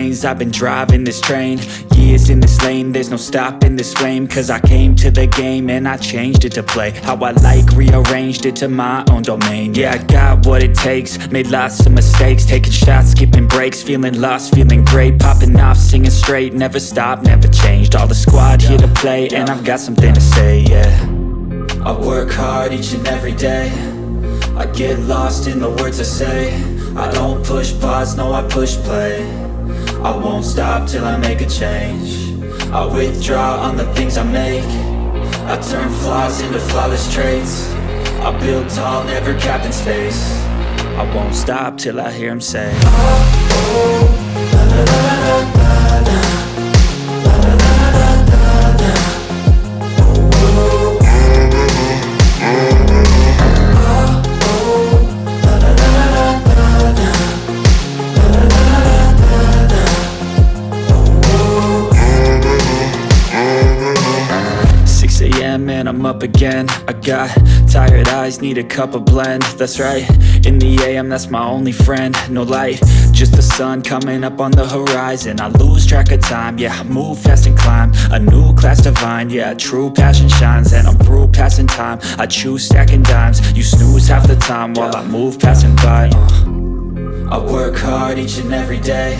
lanes, I've been driving this train. Years in this lane, there's no stopping this flame. Cause I came to the game and I changed it to play how I like, rearranged it to my own domain. Yeah, I got what it takes, made lots of mistakes, taking shots, skipping breaks, feeling lost, feeling great, popping off, singing straight, never stopped, never changed. All the squad here to play, and I've got something to say, yeah. I work hard each and every day, I get lost in the words I say. I don't push pause, no I push play. I won't stop till I make a change. I withdraw on the things I make. I turn flaws into flawless traits. I build tall, never capped in space. I won't stop till I hear him say, oh, oh, la la la la la la, la la la la la la, oh, oh, oh, la la la la la la, la la la la la, oh, 6 a.m. and I'm up again. I got tired eyes, need a cup of blend. That's right, in the AM, that's my only friend. No light, just the sun coming up on the horizon. I lose track of time, yeah, I move fast and climb a new class divine, yeah, true passion shines. And I'm through passing time, I choose stacking dimes. You snooze half the time while I move passing by. I work hard each and every day,